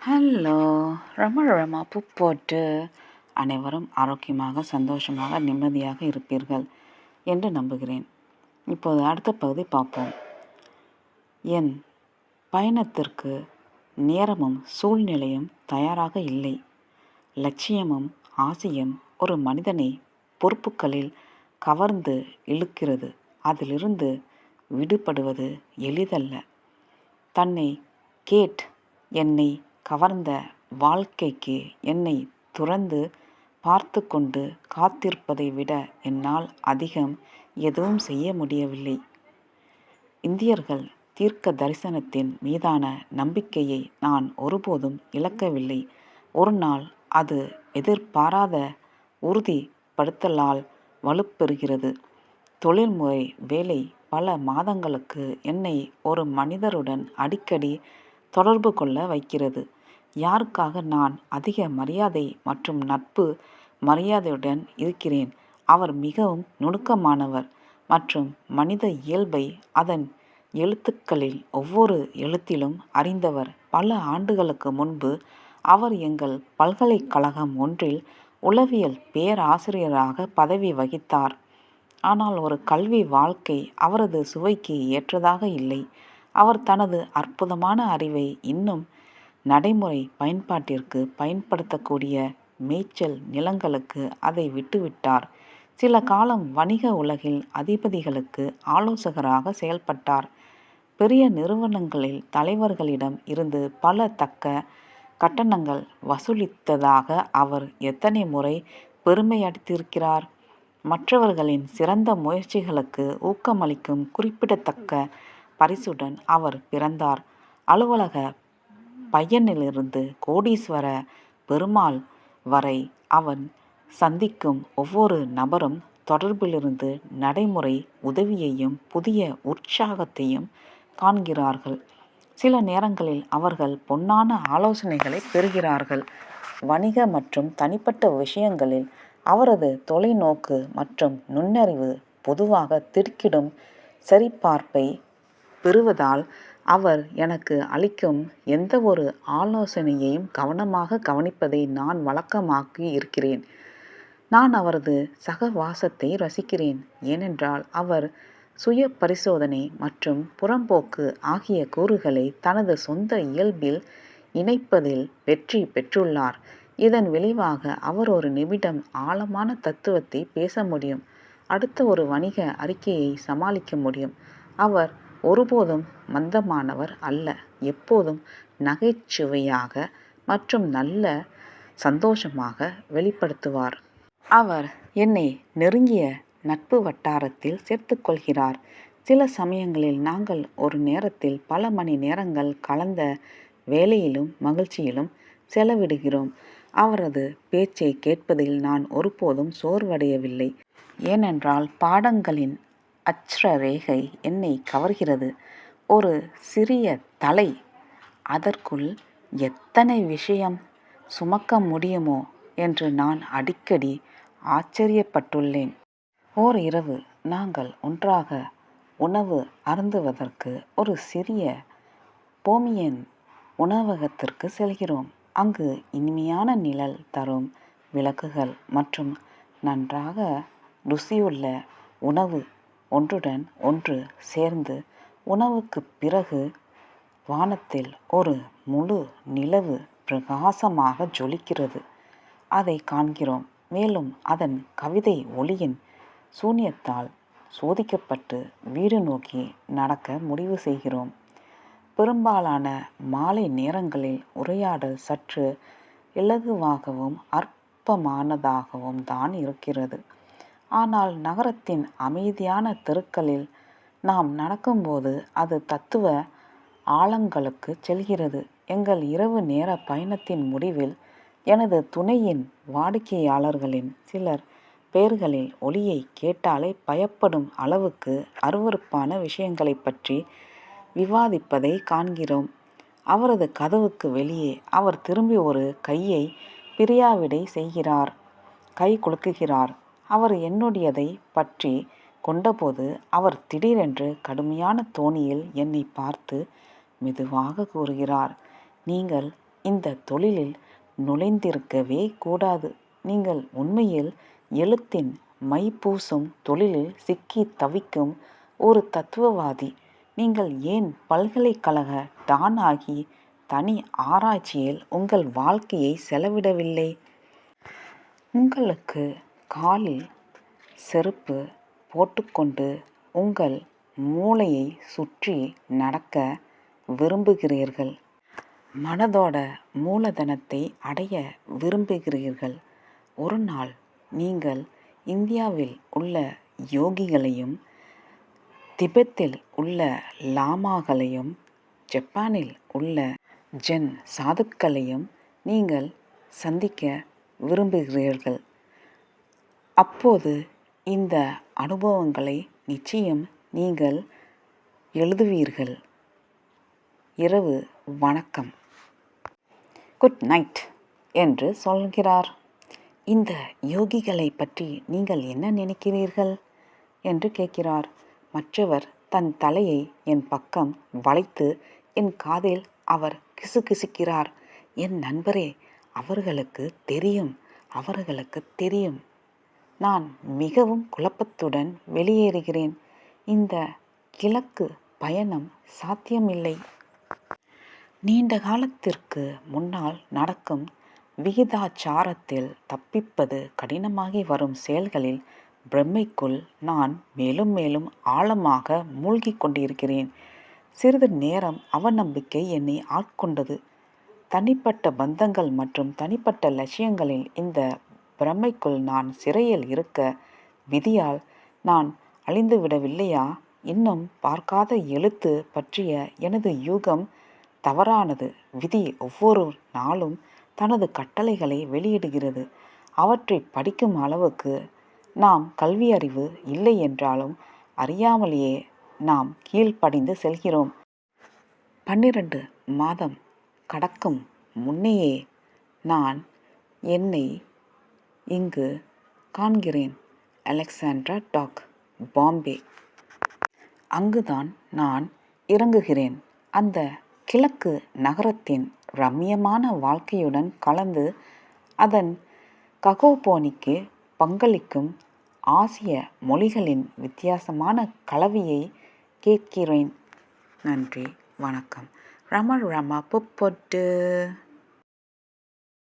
Hello! ரொம்ப பூ போட்டு அனைவரும் ஆரோக்கியமாக, சந்தோஷமாக, நிம்மதியாக இருப்பீர்கள் என்று நம்புகிறேன். இப்போது அடுத்த பகுதி பார்ப்போம். என் பயணத்திற்கு நேரமும் சூழ்நிலையும் தயாராக இல்லை. லட்சியமும் ஆசையும் ஒரு மனிதனை பொறுப்புகளில் கவர்ந்து இழுக்கிறது. அதிலிருந்து விடுபடுவது எளிதல்ல. தன்னை என்னை கவர்ந்த வாழ்க்கைக்கு என்னை துறந்து பார்த்து கொண்டு காத்திருப்பதை விட என்னால் அதிகம் எதுவும் செய்ய முடியவில்லை. இந்தியர்கள் தீர்க்க தரிசனத்தின் மீதான நம்பிக்கையை நான் ஒருபோதும் இழக்கவில்லை. ஒரு நாள் அது எதிர்பாராத உறுதிப்படுத்தலால் வலுப்பெறுகிறது. தொழில்முறை வேலை பல மாதங்களுக்கு என்னை ஒரு மனிதருடன் அடிக்கடி தொடர்பு கொள்ள வைக்கிறது. யாருக்காக நான் அதிக மரியாதை மற்றும் நட்பு மரியாதையுடன் இருக்கிறேன். அவர் மிகவும் நுணுக்கமானவர் மற்றும் மனித இயல்பை அதன் எழுத்துக்களில் ஒவ்வொரு எழுத்திலும் அறிந்தவர். பல ஆண்டுகளுக்கு முன்பு அவர் எங்கள் பல்கலைக்கழகம் ஒன்றில் உளவியல் பேராசிரியராக பதவி வகித்தார். ஆனால் ஒரு கல்வி வாழ்க்கை அவரது சுவைக்கு ஏற்றதாக இல்லை. அவர் தனது அற்புதமான அறிவை இன்னும் நடைமுறை பயன்பாட்டிற்கு பயன்படுத்தக்கூடிய மேய்ச்சல் நிலங்களுக்கு அதை விட்டுவிட்டார். சில காலம் வணிக உலகில் அதிபதிகளுக்கு ஆலோசகராக செயல்பட்டார். பெரிய நிறுவனங்களில் தலைவர்களிடம் இருந்து பல தக்க கட்டணங்கள் வசூலித்ததாக அவர் எத்தனை முறை பெருமையடித்திருக்கிறார். மற்றவர்களின் சிறந்த முயற்சிகளுக்கு ஊக்கமளிக்கும் குறிப்பிடத்தக்க பரிசுடன் அவர் பிறந்தார். அலுவலக பையனிலிருந்து கோடீஸ்வர பெருமாள் வரை அவன் சந்திக்கும் ஒவ்வொரு நபரும் தொடர்பிலிருந்து நடைமுறை உதவியையும் புதிய உற்சாகத்தையும் காண்கிறார்கள். சில நேரங்களில் அவர்கள் பொன்னான ஆலோசனைகளை பெறுகிறார்கள். வணிக மற்றும் தனிப்பட்ட விஷயங்களில் அவரது தொலைநோக்கு மற்றும் நுண்ணறிவு பொதுவாக திடுக்கிடும் சரிபார்ப்பை பெறுவதால் அவர் எனக்கு அளிக்கும் எந்த ஒரு ஆலோசனையையும் கவனமாக கவனிப்பதை நான் வழக்கமாக்கி இருக்கிறேன். நான் அவரது சகவாசத்தை ரசிக்கிறேன், ஏனென்றால் அவர் சுய பரிசோதனை மற்றும் புறம்போக்கு ஆகிய கூறுகளை தனது சொந்த இயல்பில் இணைப்பதில் வெற்றி பெற்றுள்ளார். இதன் விளைவாக அவர் ஒரு நிமிடம் ஆழமான தத்துவத்தை பேச முடியும், அடுத்த ஒரு வணிக அறிக்கையை சமாளிக்க முடியும். அவர் ஒருபோதும் மந்தமானவர் அல்ல, எப்போதும் நகைச்சுவையாக மற்றும் நல்ல சந்தோஷமாக வெளிப்படுத்துவார். அவர் என்னை நெருங்கிய நட்பு வட்டாரத்தில் சேர்த்துக்கொள்கிறார். சில சமயங்களில் நாங்கள் ஒரு நேரத்தில் பல மணி நேரங்கள் கலந்த வேலையிலும் மகிழ்ச்சியிலும் செலவிடுகிறோம். அவரது பேச்சை கேட்பதில் நான் ஒருபோதும் சோர்வடையவில்லை, ஏனென்றால் பாடங்களின் அட்சரேகை என்னை கவர்கிறது. ஒரு சிறிய தலை, அதற்குள் எத்தனை விஷயம் சுமக்க முடியுமோ என்று நான் அடிக்கடி ஆச்சரியப்பட்டுள்ளேன். ஓர் இரவு நாங்கள் ஒன்றாக உணவு அருந்துவதற்கு ஒரு சிறிய போமியன் உணவகத்திற்கு செல்கிறோம். அங்கு இனிமையான நிழல் தரும் விளக்குகள் மற்றும் நன்றாக ருசியுள்ள உணவு ஒன்றுடன் ஒன்று சேர்ந்து, உணவுக்குப் பிறகு வானத்தில் ஒரு முழு நிலவு பிரகாசமாக ஜொலிக்கிறது. அதை காண்கிறோம், மேலும் அதன் கவிதை ஒளியின் சூன்யத்தால் சோதிக்கப்பட்டு வீடு நோக்கி நடக்க முடிவு செய்கிறோம். பெரும்பாலான மாலை நேரங்களில் உரையாடல் சற்று இலகுவாகவும் அற்பமானதாகவும் தான் இருக்கிறது. ஆனால் நகரத்தின் அமைதியான தெருக்களில் நாம் நடக்கும்போது அது தத்துவ ஆழங்களுக்கு செல்கிறது. எங்கள் இரவு நேர பயணத்தின் முடிவில் எனது துணையின் வாடிக்கையாளர்களின் சிலர் பெயர்களில் ஒலியை கேட்டாலே பயப்படும் அளவுக்கு அருவருப்பான விஷயங்களை பற்றி விவாதிப்பதை காண்கிறோம். அவரது கதவுக்கு வெளியே அவர் திரும்பி ஒரு கையை பிரியாவிடை செய்கிறார், கை குலுக்குகிறார். அவர் என்னுடையதை பற்றி கொண்டபோது அவர் திடீரென்று கடுமையான தோணியில் என்னை பார்த்து மெதுவாக கூறுகிறார், நீங்கள் இந்த தொழிலில் நுழைந்திருக்கவே கூடாது. நீங்கள் உண்மையில் எழுத்தின் மை பூசும் தொழிலில் சிக்கி தவிக்கும் ஒரு தத்துவவாதி. நீங்கள் ஏன் பல்கலைக்கழக டான் ஆகி தனி ஆராய்ச்சியில் உங்கள் வாழ்க்கையை செலவிடவில்லை? உங்களுக்கு காலில் செருப்பு போட்டுக்கொண்டு உங்கள் மூளையை சுற்றி நடக்க விரும்புகிறீர்கள். மனதோட மூலதனத்தை அடைய விரும்புகிறீர்கள். ஒரு நாள் நீங்கள் இந்தியாவில் உள்ள யோகிகளையும், திபெத்தில் உள்ள லாமாக்களையும், ஜப்பானில் உள்ள ஜென் சாதுக்களையும் நீங்கள் சந்திக்க விரும்புகிறீர்கள். அப்போது இந்த அனுபவங்களை நிச்சயம் நீங்கள் எழுதுவீர்கள். இரவு வணக்கம், குட் நைட் என்று சொல்கிறார். இந்த யோகிகளை பற்றி நீங்கள் என்ன நினைக்கிறீர்கள் என்று கேட்கிறார். மற்றவர் தன் தலையை என் பக்கம் வளைத்து என் காதில் அவர் கிசுகிசுக்கிறார். என் நண்பரே, அவர்களுக்கு தெரியும். நான் மிகவும் குழப்பத்துடன் வெளியேறுகிறேன். இந்த கிழக்கு பயணம் சாத்தியமில்லை. நீண்ட காலத்திற்கு முன்னால் நடக்கும் விகிதாச்சாரத்தில் தப்பிப்பது கடினமாகி வரும் செயல்களில் பிரமைக்குள் நான் மேலும் மேலும் ஆழமாக மூழ்கி கொண்டிருக்கிறேன். சிறிது நேரம் அவநம்பிக்கை என்னை ஆட்கொண்டது. தனிப்பட்ட பந்தங்கள் மற்றும் தனிப்பட்ட லட்சியங்களில் இந்த பிரமைக்குள் நான் சிறையில் இருக்க விதியால் நான் அழிந்துவிடவில்லையா? இன்னும் பார்க்காத எழுத்து பற்றிய எனது யூகம் தவறானது. விதி ஒவ்வொரு நாளும் தனது கட்டளைகளை வெளியிடுகிறது. அவற்றை படிக்கும் அளவுக்கு நாம் கல்வி அறிவு இல்லை என்றாலும் அறியாமலேயே நாம் கீழ்ப்படிந்து செல்கிறோம். 12 மாதம் கடக்கும் முன்னேயே நான் என்னை இங்கு காண்கிறேன். Alexandra dock, Bombay. அங்குதான் நான் இறங்குகிறேன். அந்த கிழக்கு நகரத்தின் ரம்மியமான வாழ்க்கையுடன் கலந்து அதன் ககோபோனிக்கு பங்களிக்கும் ஆசிய மொழிகளின் வித்தியாசமான கலவையை கேட்கிறேன். நன்றி, வணக்கம். ரம புப்பொட்டு.